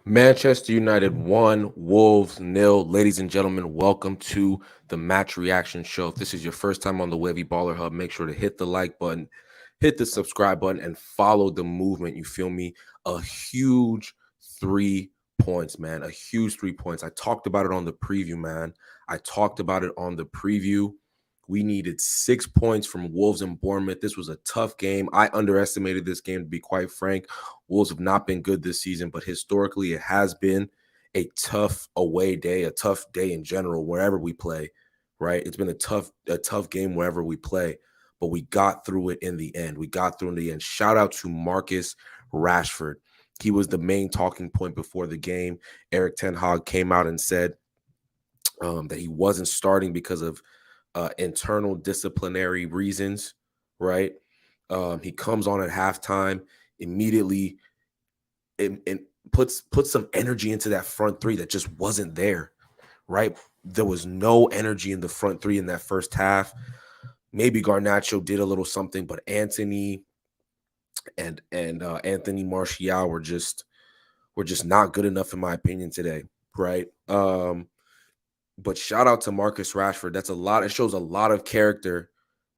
Manchester United 1, Wolves nil. Ladies and gentlemen, welcome to the Match Reaction Show. If this is your first time on the Wavy Baller Hub, make sure to hit the like button, hit the subscribe button, and follow the movement. You feel me? A huge 3 points, man. A huge 3 points. I talked about it on the preview, man. I talked about it on the preview. We needed 6 points from Wolves and Bournemouth. This was a tough game. I underestimated this game, to be quite frank. Wolves have not been good this season, but historically it has been a tough away day, a tough day in general, wherever we play, right? It's been a tough game wherever we play, but we got through it in the end. We got through in the end. Shout out to Marcus Rashford. He was the main talking point before the game. Eric Ten Hag came out and said that he wasn't starting because of internal disciplinary reasons, right? He comes on at halftime immediately and puts some energy into that front three that just wasn't there, right? There was no energy in the front three in that first half. Maybe Garnacho did a little something, but Anthony and Anthony Martial were just not good enough in my opinion today, right? But shout out to Marcus Rashford. That's a lot. It shows a lot of character,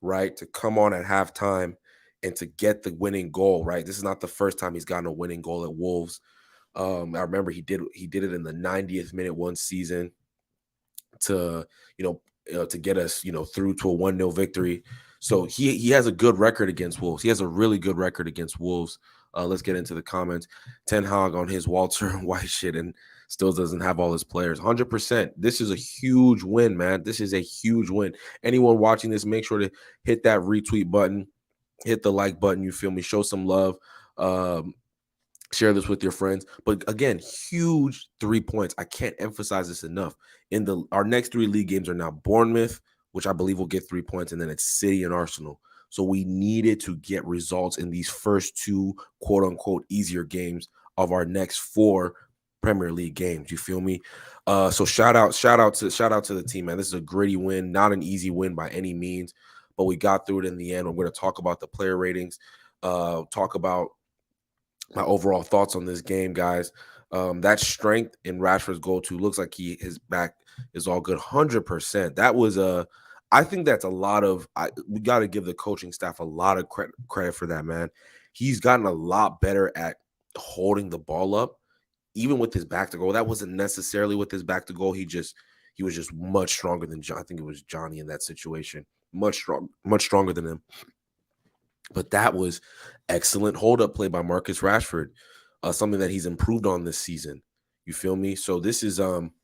right? To come on at halftime and to get the winning goal, right? This is not the first time he's gotten a winning goal at Wolves. I remember he did it in the 90th minute one season to to get us through to a 1-0 victory. So he has a good record against Wolves. He has a really good record against Wolves. Let's get into the comments. Ten Hag on his Walter and White shit and still doesn't have all his players. 100%. This is a huge win, man. This is a huge win. Anyone watching this, make sure to hit that retweet button, hit the like button. You feel me? Show some love. Share this with your friends. But again, huge 3 points. I can't emphasize this enough. Our next three league games are now Bournemouth, which I believe will get 3 points, and then it's City and Arsenal. So we needed to get results in these first two quote unquote easier games of our next four Premier League games. You feel me? So shout out to the team, man. This is a gritty win, not an easy win by any means, but we got through it in the end. We're going to talk about the player ratings, talk about my overall thoughts on this game, guys. That strength in Rashford's goal too looks like his back is all good. 100%. That was I think that's a lot of. We got to give the coaching staff a lot of credit for that, man. He's gotten a lot better at holding the ball up, even with his back to goal. That wasn't necessarily with his back to goal. He was just much stronger than John. I think it was Johnny in that situation. Much stronger than him. But that was excellent hold up play by Marcus Rashford, something that he's improved on this season. You feel me? So this is I'm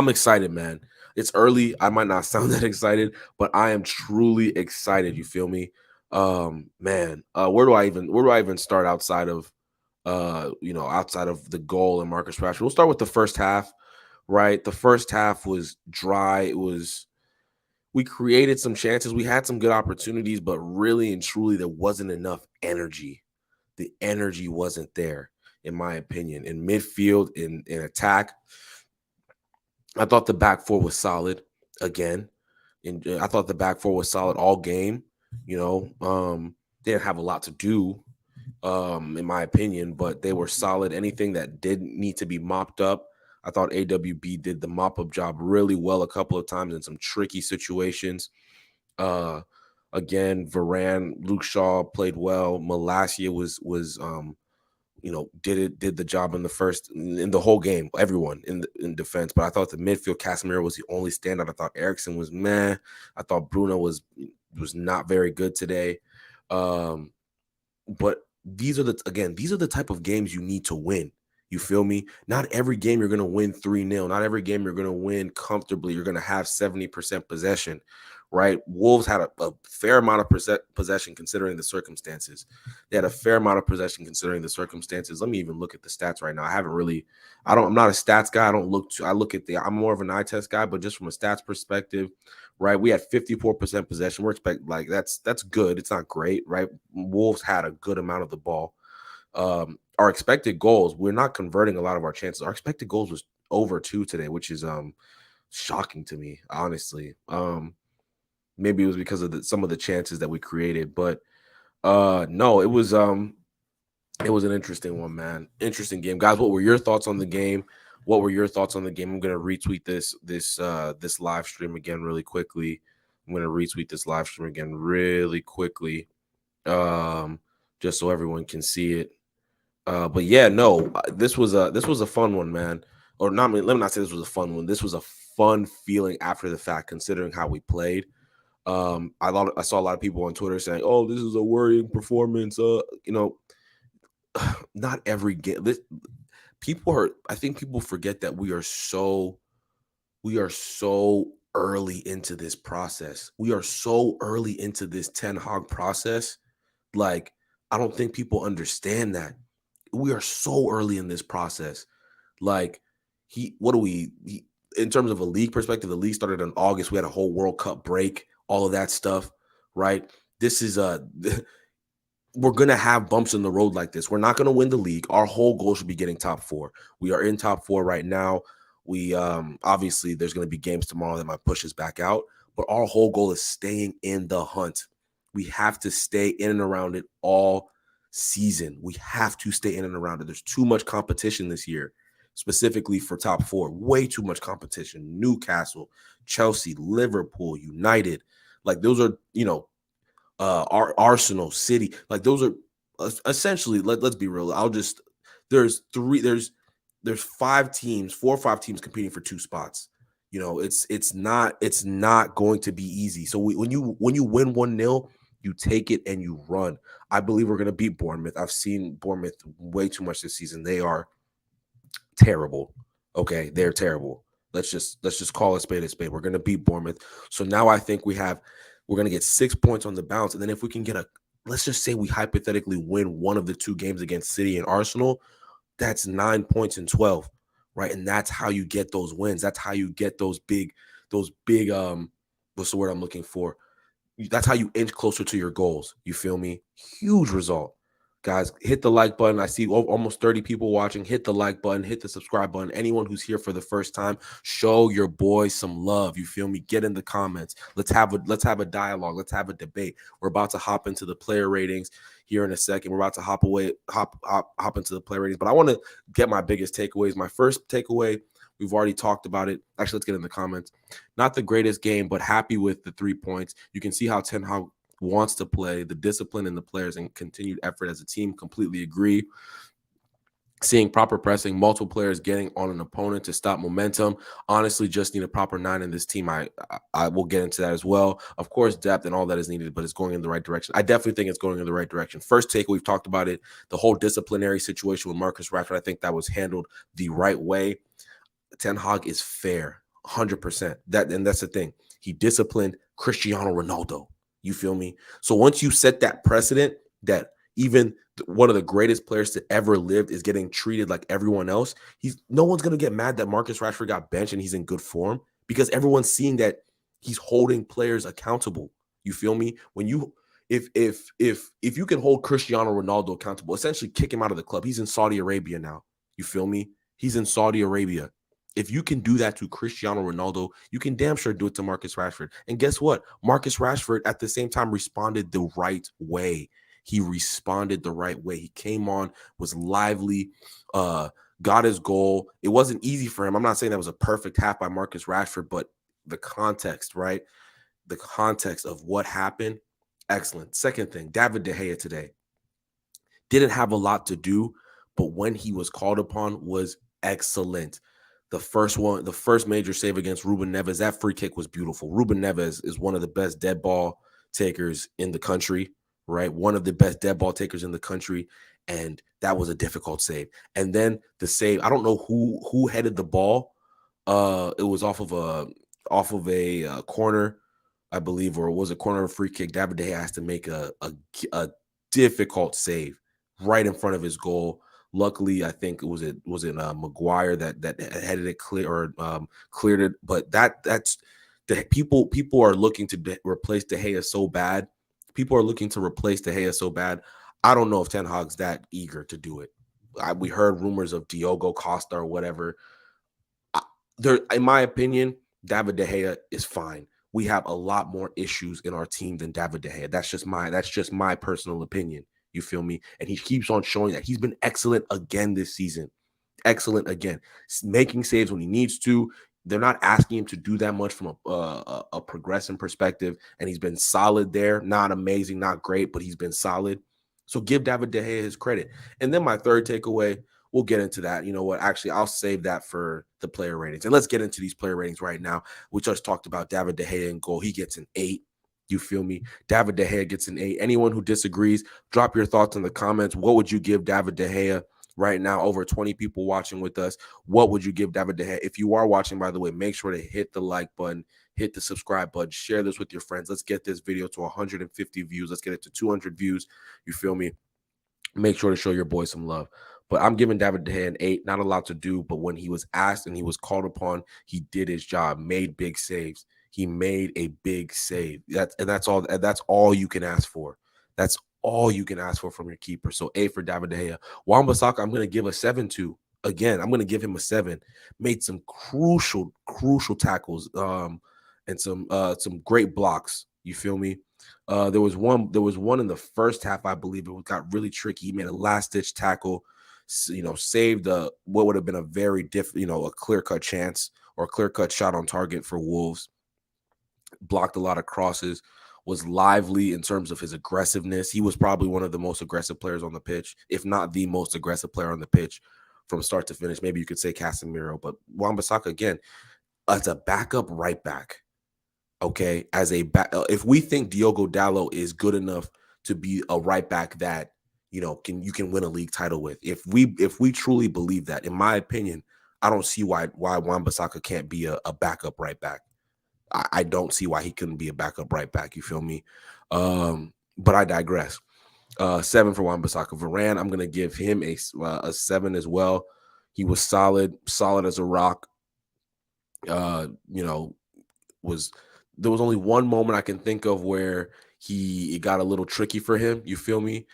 excited, man. It's early. I might not sound that excited, but I am truly excited. You feel me? Man, where do I even start outside of outside of the goal and Marcus Rashford? We'll start with the first half, right? The first half was dry. We created some chances. We had some good opportunities, but really and truly, there wasn't enough energy. The energy wasn't there, in my opinion. In midfield, in attack, I thought the back four was solid again. And I thought the back four was solid all game. They didn't have a lot to do, in my opinion, but they were solid. Anything that didn't need to be mopped up, I thought AWB did the mop-up job really well a couple of times in some tricky situations. Again, Varane, Luke Shaw played well. Malacia did the job in the whole game. Everyone in defense, but I thought the midfield Casemiro was the only standout. I thought Eriksen was meh. I thought Bruno was not very good today. But these are the type of games you need to win. You feel me? Not every game you're going to win 3-0. Not every game you're going to win comfortably. You're going to have 70% possession, right? Wolves had a fair amount of possession considering the circumstances. They had a fair amount of possession considering the circumstances. Let me even look at the stats right now. I'm not a stats guy. I'm more of an eye test guy, but just from a stats perspective, right? We had 54% possession. We're expecting that's good. It's not great, right? Wolves had a good amount of the ball. Our expected goals, we're not converting a lot of our chances. Our expected goals was over 2 today, which is shocking to me, honestly. Maybe it was because of some of the chances that we created, but no, it was It was an interesting one, man. Interesting game, guys. What were your thoughts on the game? What were your thoughts on the game? I'm gonna retweet this live stream again really quickly. I'm gonna retweet this live stream again really quickly, um, just so everyone can see it. But yeah, no, this was a fun one, man. Or not. Let me not say this was a fun one. This was a fun feeling after the fact, considering how we played. I saw a lot of people on Twitter saying, "Oh, this is a worrying performance." Not every game. People are. I think people forget that we are so early into this process. We are so early into this Ten Hog process. Like, I don't think people understand that we are so early in this process. Like, in terms of a league perspective, the league started in August. We had a whole World Cup break, all of that stuff, right? This is we're gonna have bumps in the road like this. We're not gonna win the league. Our whole goal should be getting top four. We are in top four right now. We obviously there's gonna be games tomorrow that might push us back out, but our whole goal is staying in the hunt. We have to stay in and around it all season. We have to stay in and around it. There's too much competition this year, specifically for top four. Way too much competition. Newcastle, Chelsea, Liverpool, United. Like, those are, our Arsenal, City, like those are essentially. Let's be real. There's 5 teams, 4 or 5 teams competing for 2 spots. It's not going to be easy. So when you win 1-0, you take it and you run. I believe we're going to beat Bournemouth. I've seen Bournemouth way too much this season. They are terrible. Okay, they're terrible. Let's just call a spade a spade. We're going to beat Bournemouth. So now I think we're going to get 6 points on the bounce, and then if we can let's just say we hypothetically win one of the 2 games against City and Arsenal, that's 9 points in 12, right? And that's how you get those wins. That's how you get those big what's the word I'm looking for? That's how you inch closer to your goals. You feel me? Huge result. Guys, hit the like button. I see almost 30 people watching. Hit the like button, hit the subscribe button. Anyone who's here for the first time, show your boys some love. You feel me? Get in the comments. Let's have a dialogue. Let's have a debate. We're about to hop into the player ratings here in a second. We're about to hop into the player ratings. But I want to get my biggest takeaways. My first takeaway, we've already talked about it. Actually, let's get in the comments. Not the greatest game, but happy with the 3 points. You can see how Ten Hag wants to play, the discipline in the players, and continued effort as a team. Completely agree. Seeing proper pressing, multiple players getting on an opponent to stop momentum. Honestly, just need a proper 9 in this team. I will get into that as well. Of course, depth and all that is needed, but it's going in the right direction. I definitely think it's going in the right direction. First take, we've talked about it. The whole disciplinary situation with Marcus Rashford, I think that was handled the right way. Ten Hag is fair, 100%. That's the thing. He disciplined Cristiano Ronaldo. You feel me? So once you set that precedent that even one of the greatest players to ever lived is getting treated like everyone else, no one's gonna get mad that Marcus Rashford got benched and he's in good form, because everyone's seeing that he's holding players accountable. You feel me? When you if you can hold Cristiano Ronaldo accountable, essentially kick him out of the club. He's in Saudi Arabia now. You feel me? He's in Saudi Arabia. If you can do that to Cristiano Ronaldo, you can damn sure do it to Marcus Rashford. And guess what? Marcus Rashford at the same time responded the right way. He responded the right way. He came on, was lively, got his goal. It wasn't easy for him. I'm not saying that was a perfect half by Marcus Rashford, but the context, right? The context of what happened, excellent. Second thing, David De Gea today didn't have a lot to do, but when he was called upon was excellent. The first major save against Ruben Neves, that free kick was beautiful. Ruben Neves is one of the best dead ball takers in the country, right? One of the best dead ball takers in the country, and that was a difficult save. And then the save, I don't know who headed the ball. It was off of a corner, I believe, or it was a corner free kick. David De Gea has to make a difficult save right in front of his goal. Luckily, I think it was Maguire that headed it clear or cleared it. But that's the people are looking to replace De Gea so bad. People are looking to replace De Gea so bad. I don't know if Ten Hag's that eager to do it. We heard rumors of Diogo Costa or whatever. In my opinion, David De Gea is fine. We have a lot more issues in our team than David De Gea. That's just my personal opinion. You feel me? And he keeps on showing that he's been excellent again this season. Excellent again, making saves when he needs to. They're not asking him to do that much from a progression perspective, and he's been solid there. Not amazing, not great, but he's been solid. So give David De Gea his credit. And then my third takeaway, we'll get into that. You know what? Actually, I'll save that for the player ratings. And let's get into these player ratings right now. We just talked about David De Gea in goal. He gets an 8. You feel me? David De Gea gets an 8. Anyone who disagrees, drop your thoughts in the comments. What would you give David De Gea? Right now, over 20 people watching with us. What would you give David De Gea? If you are watching, by the way, make sure to hit the like button, hit the subscribe button, share this with your friends. Let's get this video to 150 views. Let's get it to 200 views. You feel me? Make sure to show your boy some love. But I'm giving David De Gea an 8. Not a lot to do, but when he was asked and he was called upon, he did his job, made big saves. He made a big save. That's all you can ask for. That's all you can ask for from your keeper. So 8 for David De Gea. Wan-Bissaka, I'm going to give a 7 to. Again, I'm going to give him a 7. Made some crucial tackles and some great blocks. You feel me? There was one in the first half, I believe. It got really tricky. He made a last-ditch tackle, saved what would have been a very a clear-cut chance or a clear-cut shot on target for Wolves. Blocked a lot of crosses, was lively in terms of his aggressiveness. He was probably one of the most aggressive players on the pitch, if not the most aggressive player on the pitch from start to finish. Maybe you could say Casemiro, but Wan-Bissaka, again, as a backup right back, okay, if we think Diogo Dalot is good enough to be a right back that, you can win a league title with, if we truly believe that, in my opinion, I don't see why Wan-Bissaka can't be a backup right back. I don't see why he couldn't be a backup right back. You feel me? But I digress. 7 for Wan-Bissaka. Varane, I'm going to give him a 7 as well. He was solid as a rock. There was only one moment I can think of where it got a little tricky for him. You feel me?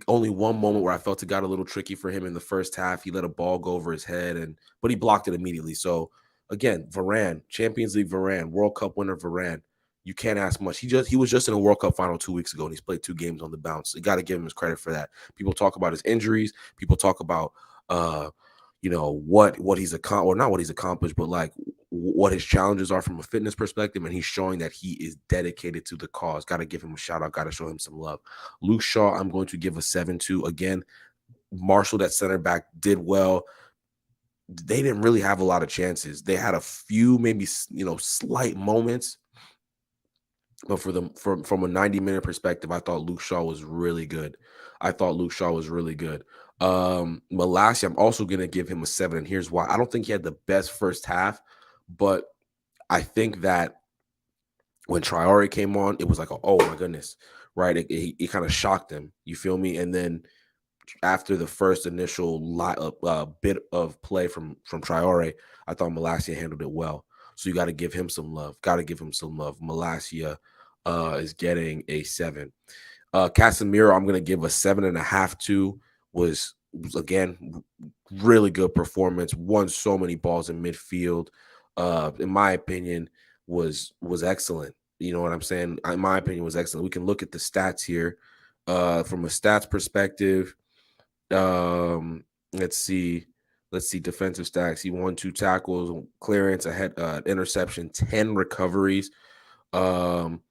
Only one moment where I felt it got a little tricky for him in the first half. He let a ball go over his head, but he blocked it immediately. So again, Varane, Champions League Varane, World Cup winner Varane. You can't ask much. He was just in a World Cup final 2 weeks ago, and he's played 2 games on the bounce. You got to give him his credit for that. People talk about his injuries. People talk about what he's accomplished, or not what he's accomplished, but like what his challenges are from a fitness perspective, and he's showing that he is dedicated to the cause. Got to give him a shout out. Got to show him some love. Luke Shaw, I'm going to give a 7 to. Again, Marshall, that center back, did well. They didn't really have a lot of chances. They had a few, maybe slight moments, but from a 90-minute perspective, I thought Luke Shaw was really good. Malacia, I'm also going to give him a 7, and here's why. I don't think he had the best first half, but I think that when Traore came on, it was like, oh my goodness, right? It kind of shocked him. You feel me? And then after the first initial bit of play from Traore, I thought Malacia handled it well. So you got to give him some love. Malacia is getting a 7. Casemiro, I'm going to give a 7.5 to. Was again really good performance. Won so many balls in midfield. In my opinion, was excellent. You know what I'm saying? In my opinion, was excellent. We can look at the stats here. From a stats perspective, let's see defensive stats. He won 2 tackles, clearance, interception, 10 recoveries. Won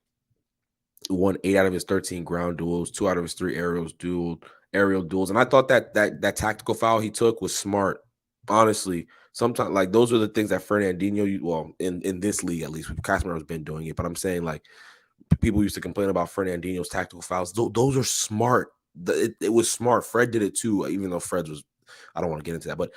8 out of his 13 ground duels, 2 out of his 3 aerial duels. And I thought that tactical foul he took was smart. Honestly, sometimes like those are the things that Fernandinho, in this league at least, Casemiro's been doing it. But I'm saying, like, people used to complain about Fernandinho's tactical fouls. Those are smart. It was smart. Fred did it too, even though Fred was, I don't want to get into that, but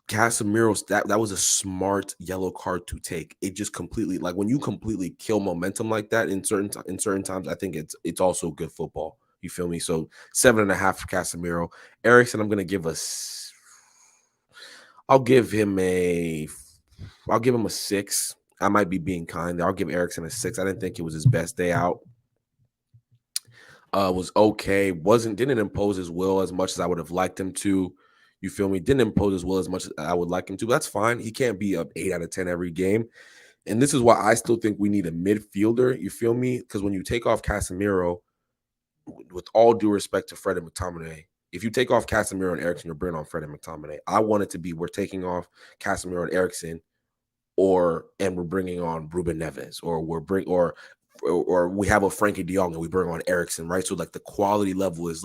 Casemiro's that was a smart yellow card to take. It just completely, like, when you completely kill momentum like that in certain times, I think it's also good football. You feel me? So 7.5 for Casemiro. Eriksen, I'm gonna give I'll give him a 6. I might be being kind. I'll give Eriksen a 6. I didn't think it was his best day out. Was okay. Didn't impose his will as much as I would have liked him to. You feel me? Didn't impose his will as much as I would like him to. That's fine. He can't be up 8 out of 10 every game. And this is why I still think we need a midfielder. You feel me? Because when you take off Casemiro, with all due respect to Fred and McTominay, if you take off Casemiro and Eriksen, you're bringing on Fred and McTominay. I want it to be we're taking off Casemiro and Eriksen, and we're bringing on Ruben Neves, or or we have a Frankie De Jong and we bring on Eriksen, right? So like the quality level is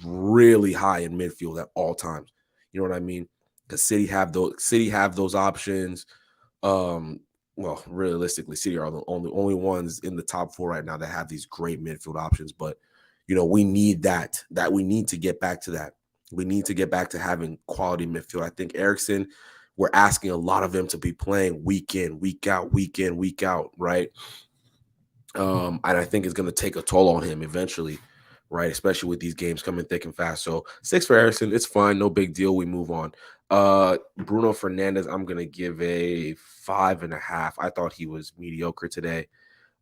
really high in midfield at all times. You know what I mean? Because City have those options. Well, realistically, City are the only ones in the top 4 right now that have these great midfield options. But we need that. We need to get back to that. We need to get back to having quality midfield. I think Eriksen, we're asking a lot of him to be playing week in, week out, right? And I think it's going to take a toll on him eventually, right? Especially with these games coming thick and fast. So 6 for Eriksen, it's fine, no big deal. We move on. Bruno Fernandes, I'm going to give a 5.5. I thought he was mediocre today.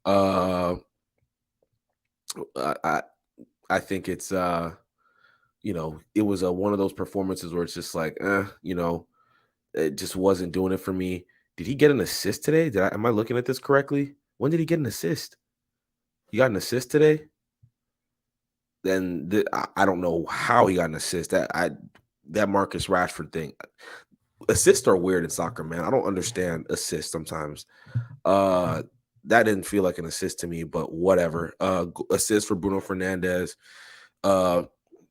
I think it's it was one of those performances where it's just like, it just wasn't doing it for me. Did he get an assist today? Am I looking at this correctly? When did he get an assist? He got an assist today? Then I don't know how he got an assist. That Marcus Rashford thing. Assists are weird in soccer, man. I don't understand assists sometimes. That didn't feel like an assist to me, but whatever. Assist for Bruno Fernandes.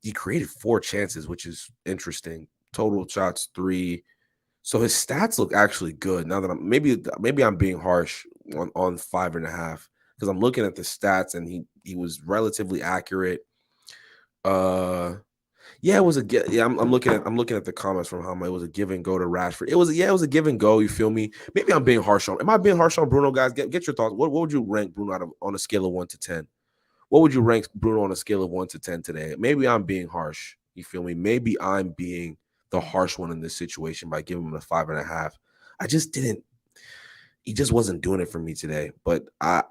He created 4 chances, which is interesting. Total shots 3. So his stats look actually good. Now that maybe I'm being harsh on 5.5, because I'm looking at the stats and he was relatively accurate. Yeah, it was I'm looking at the comments from Hama. It was a give and go to Rashford. It was a give and go. You feel me? Maybe I'm being harsh on. Am I being harsh on Bruno, guys? Get your thoughts. What would you rank Bruno on a scale of 1 to 10? What would you rank Bruno on a scale of 1 to 10 today? Maybe I'm being harsh. You feel me? Maybe I'm being the harsh one in this situation by giving him a 5.5. He just wasn't doing it for me today. But I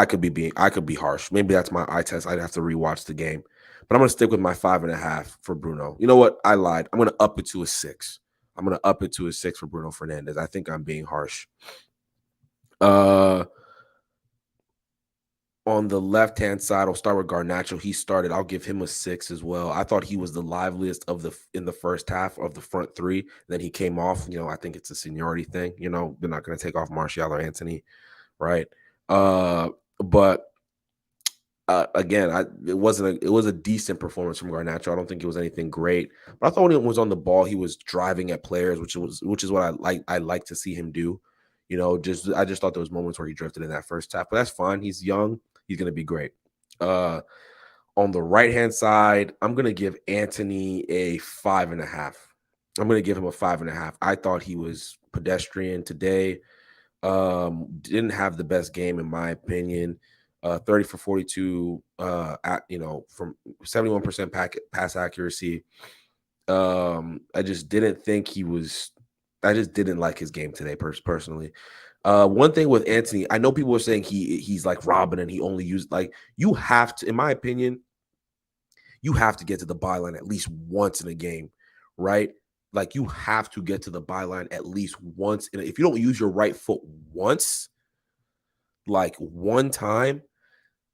could be harsh. Maybe that's my eye test. I'd have to rewatch the game. But I'm going to stick with my 5.5 for Bruno. You know what? I lied. I'm going to up it to a 6. I'm going to up it to a 6 for Bruno Fernandes. I think I'm being harsh. On the left-hand side, I'll start with Garnacho. He started. I'll give him a 6 as well. I thought he was the liveliest in the first half of the front 3. Then he came off. I think it's a seniority thing. They're not going to take off Martial or Anthony, right? But again, it was a decent performance from Garnacho. I don't think it was anything great, but I thought when he was on the ball, he was driving at players, which is what I like to see him do. I just thought there was moments where he drifted in that first half, but that's fine. He's young. He's going to be great. On the right-hand side, I'm going to give Anthony a 5.5. I'm going to give him a 5.5. I thought he was pedestrian today. Didn't have the best game in my opinion. 30 for 42, from 71% pass accuracy. I just didn't like his game today personally. One thing with Anthony, I know people are saying he's like Robin and he only used, like, you have to, in my opinion, you have to get to the byline at least once in a game, right? Like, you have to get to the byline at least once. And if you don't use your right foot once, like one time,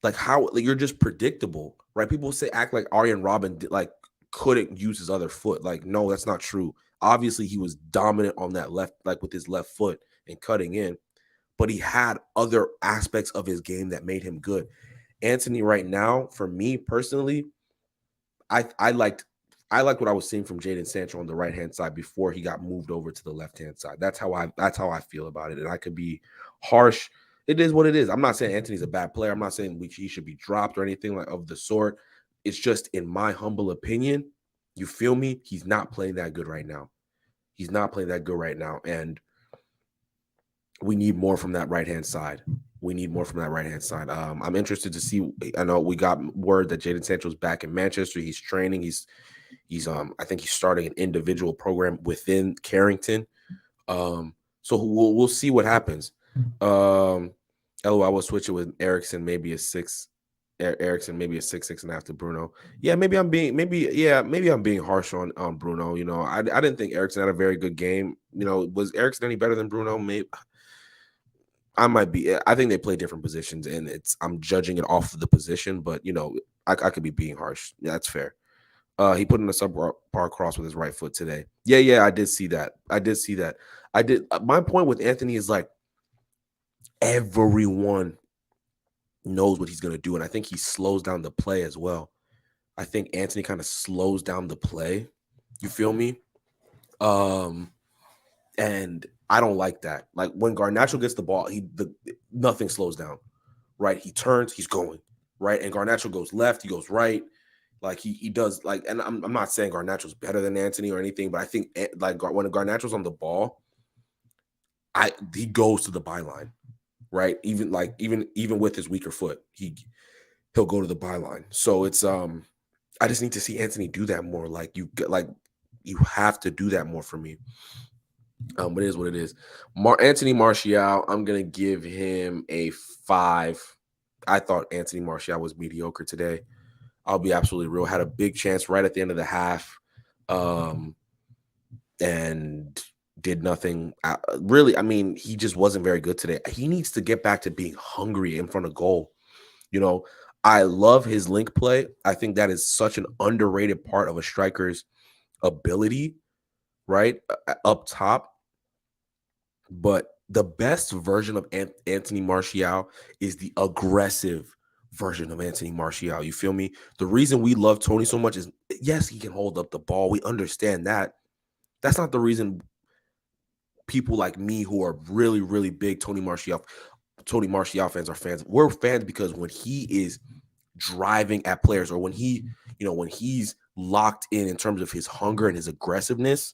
like how, like, you're just predictable, right? People act like Arjen Robben couldn't use his other foot. Like, no, that's not true. Obviously, he was dominant on that left, like with his left foot and cutting in, but he had other aspects of his game that made him good. Anthony right now, for me personally, I liked what I was seeing from Jadon Sancho on the right-hand side before he got moved over to the left-hand side. That's how I feel about it. And I could be harsh. It is what it is. I'm not saying Anthony's a bad player. I'm not saying he should be dropped or anything like of the sort. It's just, in my humble opinion, you feel me? He's not playing that good right now. He's not playing that good right now. And we need more from that right-hand side. I'm interested to see. I know we got word that Jadon Sancho's back in Manchester. He's training. He's I think he's starting an individual program within Carrington. So we'll see what happens. LOL, I will switch it with Eriksen, maybe a 6. Eriksen, maybe a 6.5 after Bruno. Yeah, maybe I'm being harsh on Bruno. I didn't think Eriksen had a very good game. Was Eriksen any better than Bruno? Maybe. I might be. I think they play different positions, and I'm judging it off of the position. But I could be being harsh. Yeah, that's fair. He put in a subpar cross with his right foot today. Yeah, I did see that. I did. My point with Anthony is like everyone knows what he's gonna do, and I think he slows down the play as well. I think Anthony kind of slows down the play. You feel me? And I don't like that. Like when Garnacho gets the ball, nothing slows down. Right? He turns, he's going. Right? And Garnacho goes left, he goes right. Like he does like, and I'm not saying Garnacho's better than Anthony or anything, but I think like when Garnacho's on the ball, he goes to the byline, right? Even with his weaker foot, he'll go to the byline. So it's I just need to see Anthony do that more. Like you have to do that more for me. But it is what it is. Anthony Martial, I'm gonna give him a 5. I thought Anthony Martial was mediocre today. I'll be absolutely real. Had a big chance right at the end of the half, and did nothing. Really, I mean, he just wasn't very good today. He needs to get back to being hungry in front of goal. I love his link play. I think that is such an underrated part of a striker's ability, right? Up top. But the best version of Anthony Martial is the aggressive version of Anthony Martial. You feel me? The reason we love Tony so much is, yes, he can hold up the ball. We understand that. That's not the reason people like me who are really, really big Tony Martial fans are fans. We're fans because when he is driving at players, or when he's locked in terms of his hunger and his aggressiveness,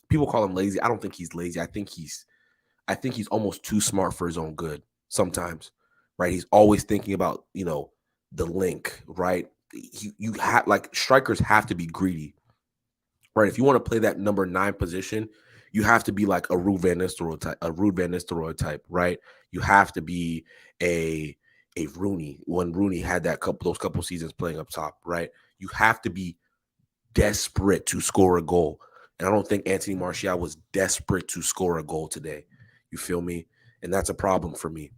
people call him lazy. I don't think he's lazy. I think he's almost too smart for his own good sometimes, right? He's always thinking about, the link, right? You have, like, strikers have to be greedy, right? If you want to play that number 9 position, you have to be like a Ruud van Nistelrooy type, right? You have to be a Rooney, when Rooney had those couple seasons playing up top, right? You have to be desperate to score a goal. And I don't think Anthony Martial was desperate to score a goal today. You feel me? And that's a problem for me.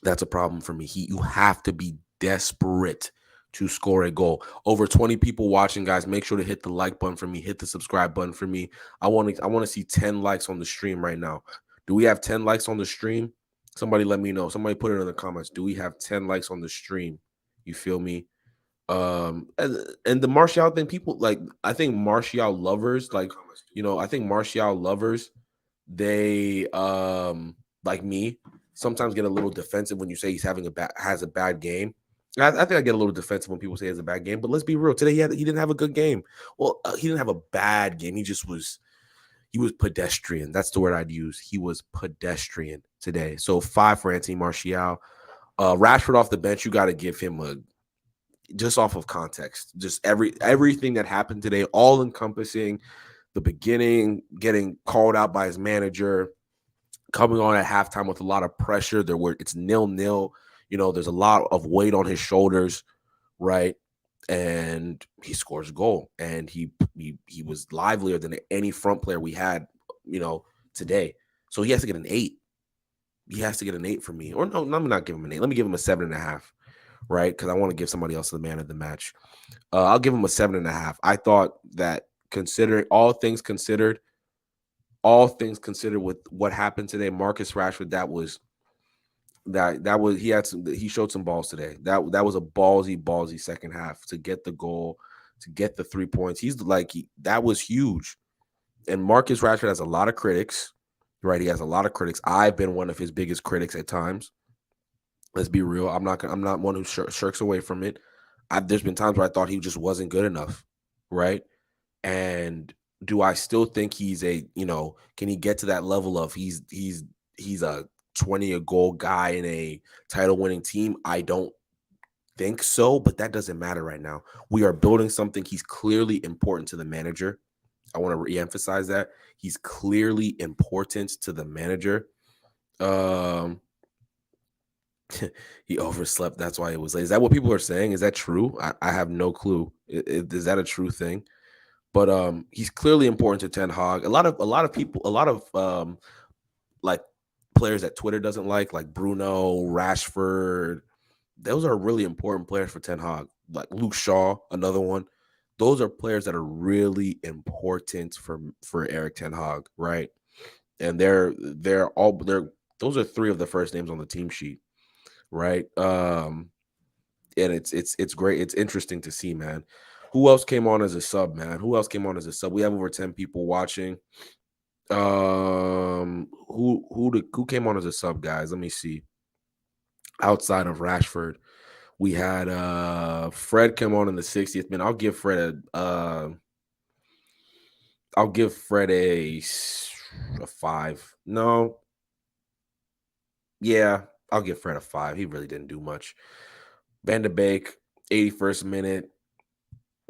You have to be desperate to score a goal. Over 20 people watching, guys. Make sure to hit the like button for me. Hit the subscribe button for me. I want to see 10 likes on the stream right now. Do we have 10 likes on the stream? Somebody let me know. Somebody put it in the comments. Do we have 10 likes on the stream? You feel me? And the Martial thing, people like, I think Martial lovers, they like me, sometimes get a little defensive when you say he's has a bad game. I think I get a little defensive when people say he has a bad game, but let's be real. Today he didn't have a good game. Well, he didn't have a bad game. He was pedestrian. That's the word I'd use. He was pedestrian today. So 5 for Anthony Martial. Rashford off the bench, you got to give him just off of context, just everything that happened today, all encompassing. The beginning, getting called out by his manager, coming on at halftime with a lot of pressure. It's 0-0. There's a lot of weight on his shoulders, right? And he scores a goal, and he was livelier than any front player we had, today. So he has to get an 8. He has to get an 8 for me. Or no, let me not give him an 8. Let me give him a 7.5, right? Because I want to give somebody else the man of the match. I'll give him a 7.5. I thought that, considering all things considered with what happened today, Marcus Rashford, he showed some balls today. That was a ballsy second half to get the goal, to get the 3 points. That was huge. And Marcus Rashford has a lot of critics, right? He has a lot of critics. I've been one of his biggest critics at times. Let's be real. I'm not one who shirks away from it. There's been times where I thought he just wasn't good enough, right? And do I still think he's can he get to that level of he's a 20-goal guy in a title-winning team? I don't think so, but that doesn't matter right now. We are building something. He's clearly important to the manager. I want to re-emphasize that. He's clearly important to the manager. He overslept. That's why he was late. Is that what people are saying? Is that true? I have no clue. Is that a true thing? But he's clearly important to Ten Hag. A lot of people, like players that Twitter doesn't like Bruno, Rashford. Those are really important players for Ten Hag. Like Luke Shaw, another one. Those are players that are really important for Eric Ten Hag, right? And they're those are three of the first names on the team sheet, right? And it's great. It's interesting to see, man. Who else came on as a sub, man? Who else came on as a sub? We have over 10 people watching. Who came on as a sub, guys? Let me see. Outside of Rashford, we had Fred come on in the 60th minute. I'll give Fred a 5. No. Yeah, I'll give Fred a 5. He really didn't do much. Van de Beek, 81st minute.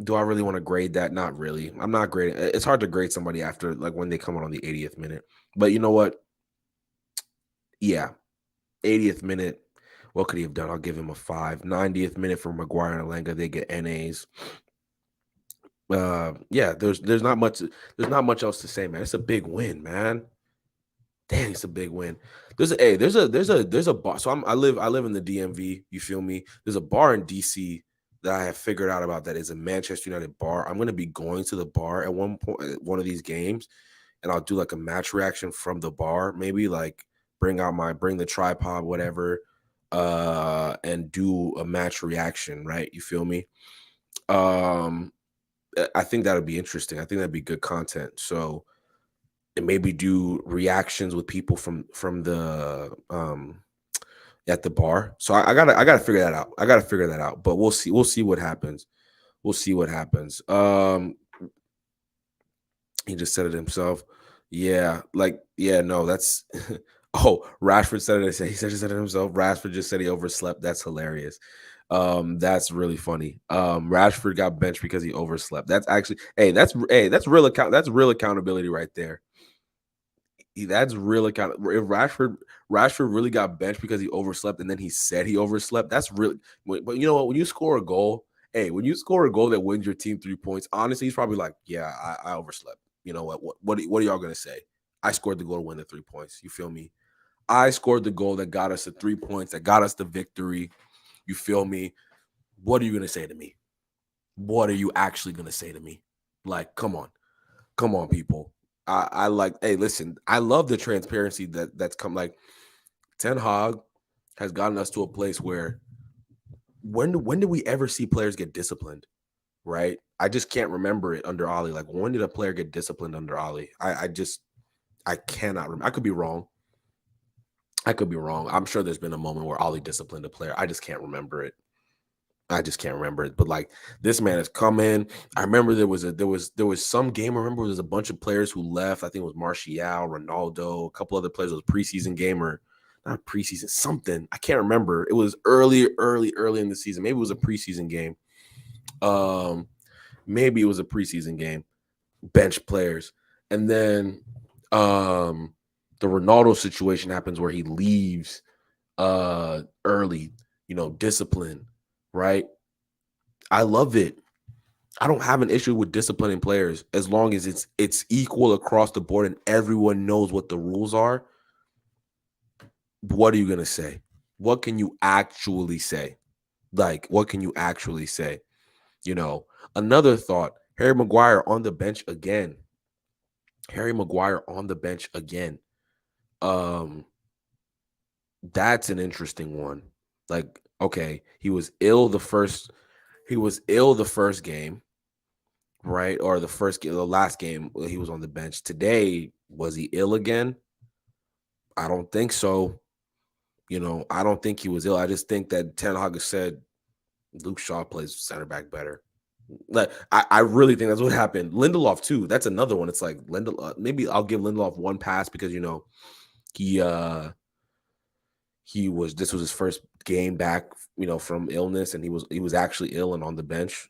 Do I really want to grade that? Not really. I'm not grading. It's hard to grade somebody after like when they come on the 80th minute. But you know what? Yeah, 80th minute. What could he have done? I'll give him a 5. 90th minute for Maguire and Alenga. They get NAs. Yeah, there's not much else to say, man. It's a big win, man. Dang, it's a big win. There's a bar. So I live in the DMV. You feel me? There's a bar in DC that I have figured out about that is a Manchester United bar. I'm gonna be going to the bar at one point, at one of these games, and I'll do like a match reaction from the bar. Maybe like bring the tripod, whatever, and do a match reaction. Right? You feel me? I think that would be interesting. I think that'd be good content. So and maybe do reactions with people from the at the bar. So I gotta figure that out. I gotta figure that out. But we'll see. We'll see what happens. We'll see what happens. He just said it himself. Yeah, no, that's oh, Rashford said it. He said it himself. Rashford just said he overslept. That's hilarious. That's really funny. Rashford got benched because he overslept. That's actually that's real accountability right there. That's real account. If Rashford really got benched because he overslept and then he said he overslept, that's really. But you know what? When you score a goal, when you score a goal that wins your team 3 points, honestly, he's probably like, yeah, I overslept. You know what are y'all gonna say? I scored the goal to win the 3 points. You feel me? I scored the goal that got us the 3 points, that got us the victory. You feel me? What are you gonna say to me? What are you actually gonna say to me? Like, come on, people. I like, hey, listen, I love the transparency that's come. Like, Ten Hag has gotten us to a place where when did we ever see players get disciplined? Right? I just can't remember it under Ollie. Like, when did a player get disciplined under Ollie? I cannot remember. I could be wrong. I'm sure there's been a moment where Ollie disciplined a player. I just can't remember it. But like, this man has come in. I remember there was some game. I remember there's a bunch of players who left. I think it was Martial, Ronaldo, a couple other players. It was a preseason game or not preseason, something. I can't remember. It was early in the season. Maybe it was a preseason game. Maybe it was a preseason game. Bench players. And then the Ronaldo situation happens where he leaves early, discipline. Right? I love it. I don't have an issue with disciplining players as long as it's equal across the board and everyone knows what the rules are. What are you going to say? What can you actually say? Like, what can you actually say? Another thought, Harry Maguire on the bench again. That's an interesting one. Like, okay, he was ill the first game, right? Or the last game he was on the bench. Today, was he ill again? I don't think so. I don't think he was ill. I just think that Ten Hag said Luke Shaw plays center back better. Like, I really think that's what happened. Lindelof too. That's another one. It's like Lindelof. Maybe I'll give Lindelof one pass because this was his first game back, from illness, and he was actually ill and on the bench,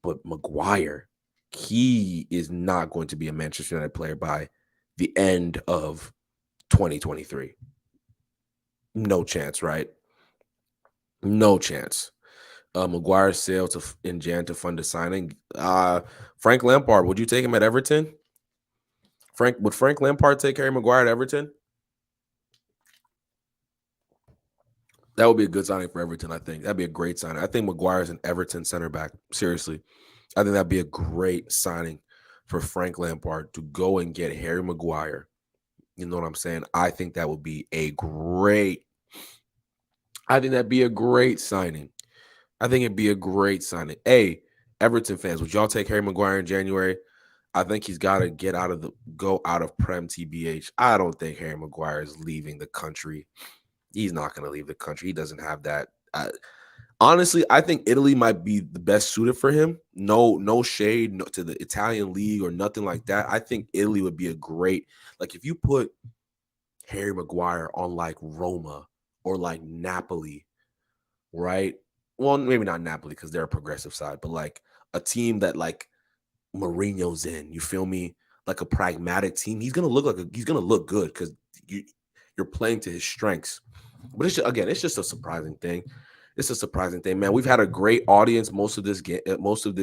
But Maguire, he is not going to be a Manchester United player by the end of 2023. No chance, right? No chance. Maguire's sale in Jan to fund a signing. Frank Lampard, would you take him at Everton? Would Frank Lampard take Harry Maguire at Everton? That would be a good signing for Everton, I think. That'd be a great signing. I think Maguire's an Everton center back. Seriously. I think that'd be a great signing for Frank Lampard to go and get Harry Maguire. You know what I'm saying? I think that would be a great signing. I think it'd be a great signing. Hey, Everton fans, would y'all take Harry Maguire in January? I think he's got to go out of Prem TBH. I don't think Harry Maguire is leaving the country. He's not going to leave the country. He doesn't have that. Honestly, I think Italy might be the best suited for him. No shade to the Italian league or nothing like that. I think Italy would be a great, like if you put Harry Maguire on like Roma or like Napoli, right? Well, maybe not Napoli because they're a progressive side, but like a team that like Mourinho's in, you feel me? Like a pragmatic team. He's gonna look good because you're playing to his strengths. But it's just a surprising thing. It's a surprising thing, man. We've had a great audience most of this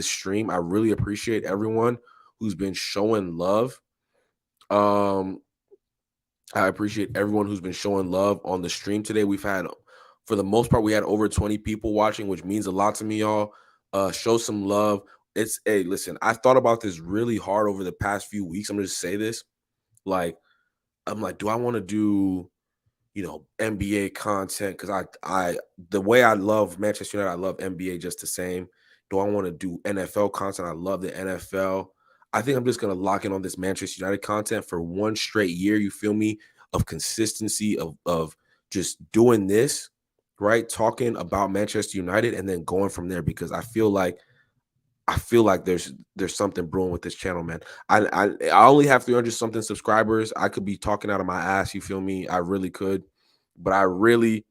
stream. I really appreciate everyone who's been showing love. I appreciate everyone who's been showing love on the stream today. For the most part, we had over 20 people watching, which means a lot to me, y'all. Show some love. Hey, listen, I thought about this really hard over the past few weeks. I'm gonna just say this. I'm like, do I want to do, NBA content? Because the way I love Manchester United, I love NBA just the same. Do I want to do NFL content? I love the NFL. I think I'm just gonna lock in on this Manchester United content for one straight year. You feel me? Of consistency of just doing this, right? Talking about Manchester United and then going from there because I feel like there's something brewing with this channel, man. I only have 300 something subscribers. I could be talking out of my ass. You feel me? I really could, but I really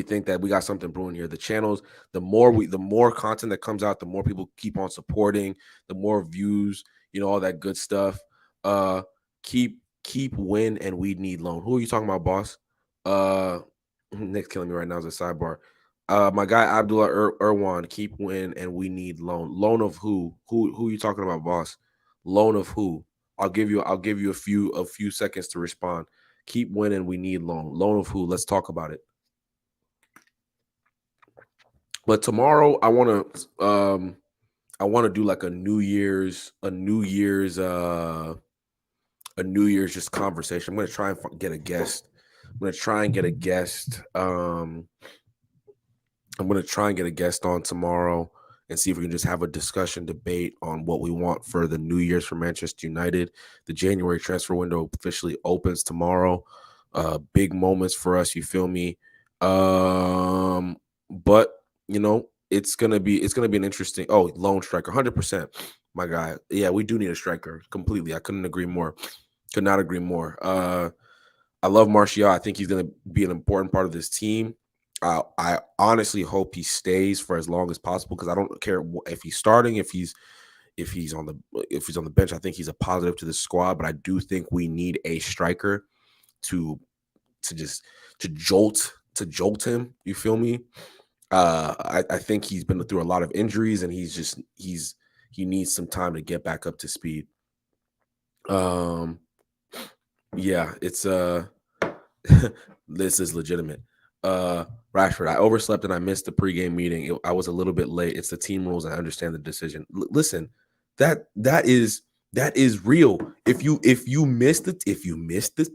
think that we got something brewing here. The channels, the more content that comes out, the more people keep on supporting, the more views, all that good stuff. Keep win and we need loan. Who are you talking about, boss? Nick's killing me right now as a sidebar. My guy Abdullah Irwan, keep win and we need loan. Loan of who? Who are you talking about, boss? Loan of who? I'll give you a few seconds to respond. Keep winning, we need loan. Loan of who? Let's talk about it. But tomorrow I want to do like a New Year's just conversation. I'm going to try and get a guest. I'm going to try and get a guest. I'm going to try and get a guest on tomorrow and see if we can just have a discussion debate on what we want for the New Year's for Manchester United. The January transfer window officially opens tomorrow. Big moments for us, you feel me? But it's gonna be an interesting. Oh, lone striker, 100%, my guy. Yeah, we do need a striker completely. I couldn't agree more. Could not agree more. I love Martial. I think he's gonna be an important part of this team. I honestly hope he stays for as long as possible because I don't care if he's starting, if he's on the bench. I think he's a positive to the squad, but I do think we need a striker to jolt him. You feel me? I think he's been through a lot of injuries and he needs some time to get back up to speed. Yeah, it's this is legitimate. Rashford, I overslept and I missed the pregame meeting. I was a little bit late. It's the team rules. I understand the decision. Listen, that is real. If you missed the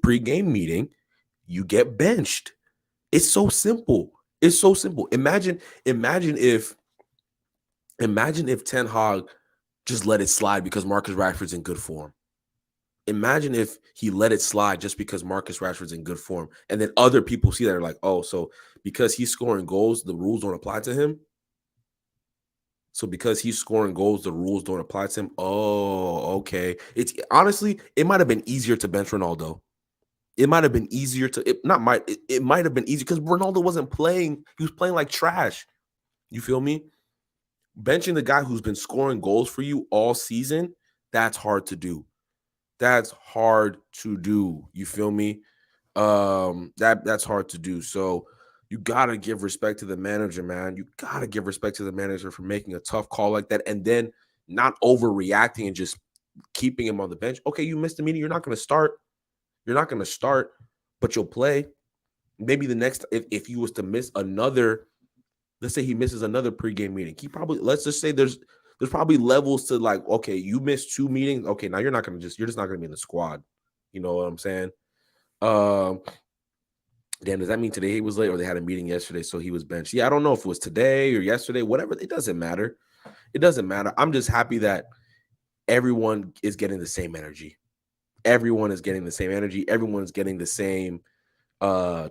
pregame meeting, you get benched. It's so simple. It's so simple. Imagine if Ten Hag just let it slide because Marcus Rashford's in good form. Imagine if he let it slide just because Marcus Rashford's in good form. And then other people see that and are like, oh, so because he's scoring goals, the rules don't apply to him? So because he's scoring goals, the rules don't apply to him? Oh, okay. It's honestly, it might have been easier to bench Ronaldo. It might have been easier to it might have been easier because Ronaldo wasn't playing. He was playing like trash. You feel me? Benching the guy who's been scoring goals for you all season, that's hard to do. That's hard to do. You feel me? That's hard to do. So you gotta give respect to the manager, man. You gotta give respect to the manager for making a tough call like that and then not overreacting and just keeping him on the bench. Okay, you missed the meeting. You're not gonna start. But you'll play. maybe the next, if he was to miss another, let's say he misses another pregame meeting, he probably, let's just say there's probably levels to like, okay, you missed 2 meetings. Okay, now you're just not gonna be in the squad. You know what I'm saying? Um, damn, does that mean today he was late or they had a meeting yesterday, so he was benched? Yeah, I don't know if it was today or yesterday, whatever. It doesn't matter. It doesn't matter. I'm just happy that everyone is getting the same energy. Everyone is getting the same energy. Everyone's getting the same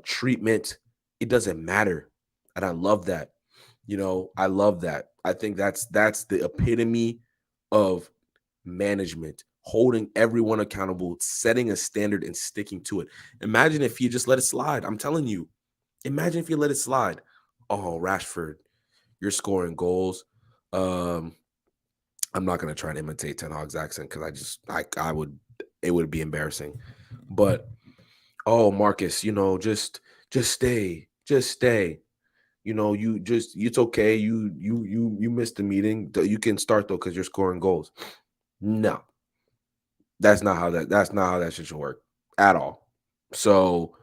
treatment. It doesn't matter. And I love that. You know, I love that. I think that's the epitome of management, holding everyone accountable, setting a standard and sticking to it. Imagine if you just let it slide. I'm telling you. Imagine if you let it slide. Oh, Rashford, you're scoring goals. Um, I'm not gonna try to imitate Ten Hag's accent because I would, it would be embarrassing. But oh, Marcus, you know, just stay, just stay. You know, it's okay. You missed the meeting. You can start though because you're scoring goals. No, that's not how that shit should work at all. So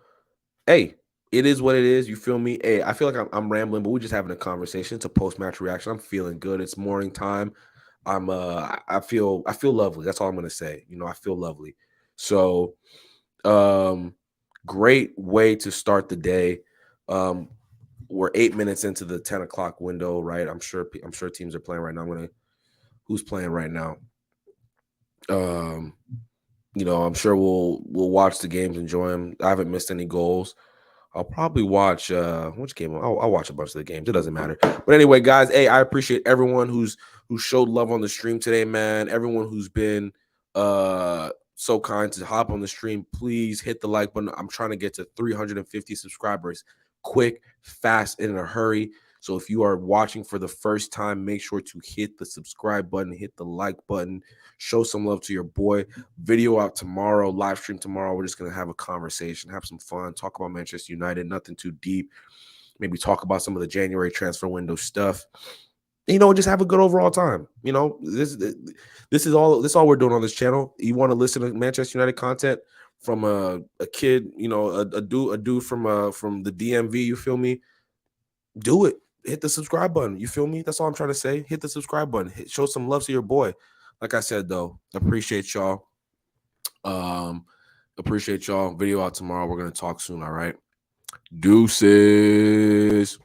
hey, it is what it is. You feel me? Hey, I feel like I'm rambling, but we're just having a conversation. It's a post-match reaction. I'm feeling good. It's morning time. I feel lovely. That's all I'm gonna say. You know, I feel lovely. So um great way to start the day. Um we're 8 minutes into the 10 o'clock window, right? I'm sure teams are playing right now. Who's playing right now? Um, you know, I'm sure we'll watch the games, enjoy them. I haven't missed any goals. I'll probably watch which game. I'll watch a bunch of the games. It doesn't matter. But anyway, guys, hey, I appreciate everyone who showed love on the stream today, man. Everyone who's been so kind to hop on the stream. Please hit the like button. I'm trying to get to 350 subscribers quick, fast, and in a hurry. So if you are watching for the first time, make sure to hit the subscribe button, hit the like button, show some love to your boy. Video out tomorrow, live stream tomorrow. We're just going to have a conversation, have some fun, talk about Manchester United, nothing too deep. Maybe talk about some of the January transfer window stuff. You know, just have a good overall time. You know, this is all we're doing on this channel. You want to listen to Manchester United content from a kid, you know, a dude from the DMV, you feel me? Do it. Hit the subscribe button. You feel me? That's all I'm trying to say. Hit the subscribe button. Show some love to your boy. Like I said, though, appreciate y'all. Appreciate y'all. Video out tomorrow. We're gonna talk soon. All right. Deuces.